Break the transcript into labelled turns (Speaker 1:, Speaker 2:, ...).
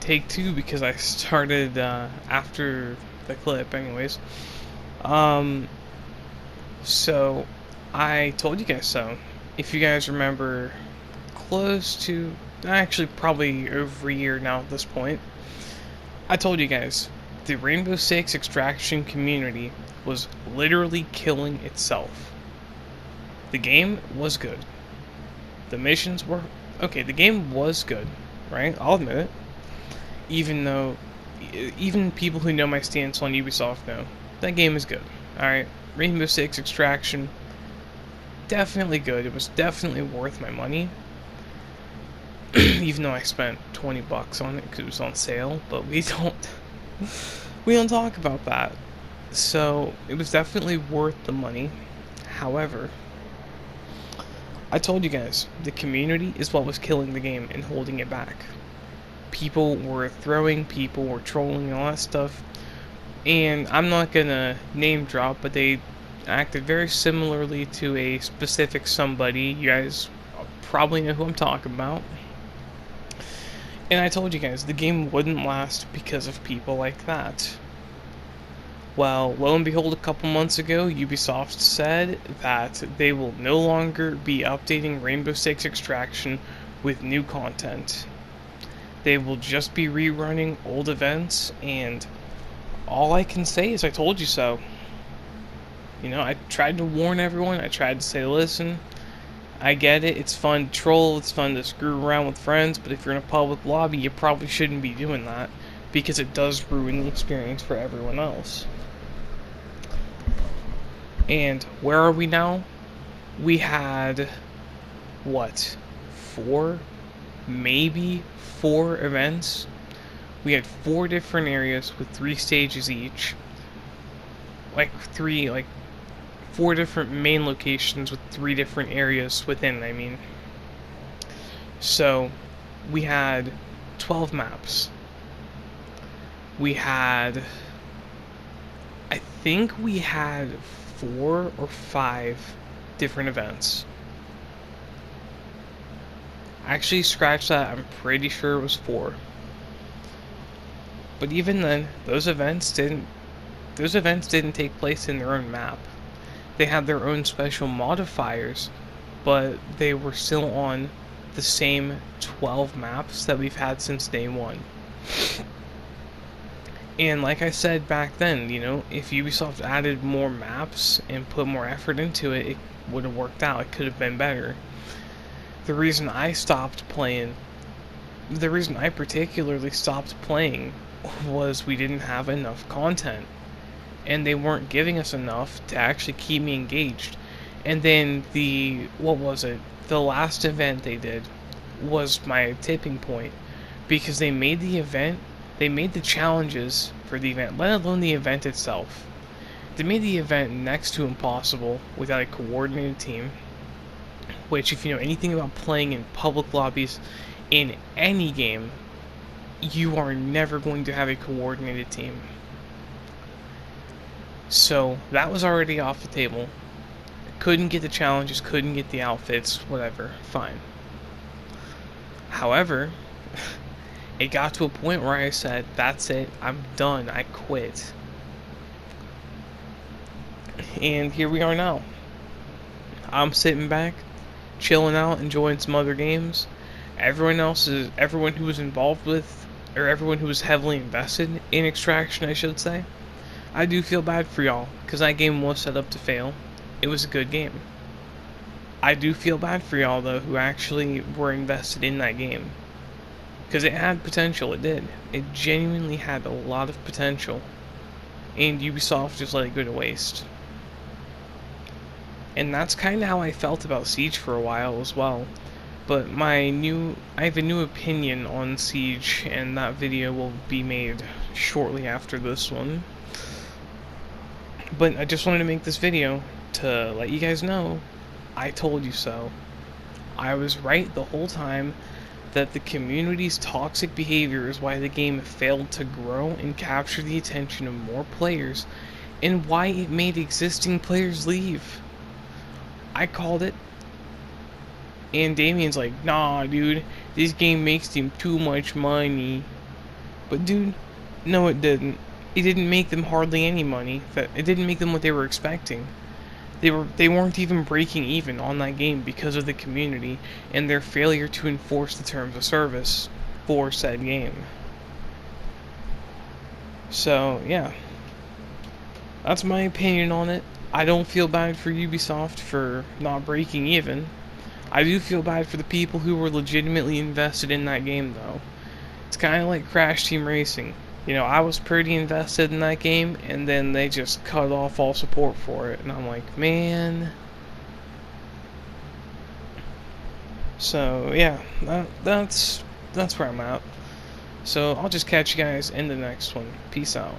Speaker 1: take two because I started after the clip, anyways. Um, so I told you guys so. If you guys remember, close to actually probably over a year now at this point, I told you guys the Rainbow Six Extraction community was literally killing itself. The game was good. The missions were okay. The game was good, right? I'll admit it. Even though, even people who know my stance on Ubisoft know that game is good. All right, Rainbow Six Extraction, definitely good. It was definitely worth my money. Even though I spent $20 on it because it was on sale, but we don't talk about that. So it was definitely worth the money. However, I told you guys, the community is what was killing the game and holding it back. People were throwing, people were trolling, and all that stuff. And I'm not gonna name drop, but they acted very similarly to a specific somebody. You guys probably know who I'm talking about. And I told you guys, the game wouldn't last because of people like that. Well, lo and behold, a couple months ago, Ubisoft said that they will no longer be updating Rainbow Six Extraction with new content. They will just be rerunning old events, and all I can say is I told you so. You know, I tried to warn everyone, I tried to say, listen, I get it, it's fun to troll, it's fun to screw around with friends, but if you're in a public lobby, you probably shouldn't be doing that, because it does ruin the experience for everyone else. And where are we now? We had, what, 4? Maybe 4 events? We had 4 different areas with 3 stages each. Like 4 different main locations with 3 different areas within, I mean. So, we had 12 maps. We had, I think we had 4 or 5 different events. Actually, scratch that, I'm pretty sure it was 4. But even then, those events didn't take place in their own map. They had their own special modifiers, but they were still on the same 12 maps that we've had since day one. And like I said back then, you know, if Ubisoft added more maps and put more effort into it, it would have worked out. It could have been better. The reason I particularly stopped playing was we didn't have enough content. And they weren't giving us enough to actually keep me engaged. And then the last event they did was my tipping point, because they made the challenges for the event, let alone the event itself. They made the event next to impossible without a coordinated team, which, if you know anything about playing in public lobbies in any game, you are never going to have a coordinated team. So that was already off the table. Couldn't get the challenges, couldn't get the outfits, whatever, fine. However, it got to a point where I said, that's it, I'm done, I quit. And here we are now. I'm sitting back, chilling out, enjoying some other games. Everyone who was involved with, or everyone who was heavily invested in Extraction, I should say, I do feel bad for y'all, because that game was set up to fail. It was a good game. I do feel bad for y'all, though, who actually were invested in that game. Because it had potential, it did. It genuinely had a lot of potential. And Ubisoft just let it go to waste. And that's kind of how I felt about Siege for a while as well. But I have a new opinion on Siege, and that video will be made shortly after this one. But I just wanted to make this video to let you guys know, I told you so. I was right the whole time that the community's toxic behavior is why the game failed to grow and capture the attention of more players, and why it made existing players leave. I called it. And Damien's like, nah dude, this game makes them too much money. But dude, no it didn't. It didn't make them hardly any money. It didn't make them what they were expecting. They weren't even breaking even on that game because of the community and their failure to enforce the terms of service for said game. So, yeah. That's my opinion on it. I don't feel bad for Ubisoft for not breaking even. I do feel bad for the people who were legitimately invested in that game, though. It's kind of like Crash Team Racing. You know, I was pretty invested in that game, and then they just cut off all support for it, and I'm like, man. So yeah, that's where I'm at. So I'll just catch you guys in the next one. Peace out.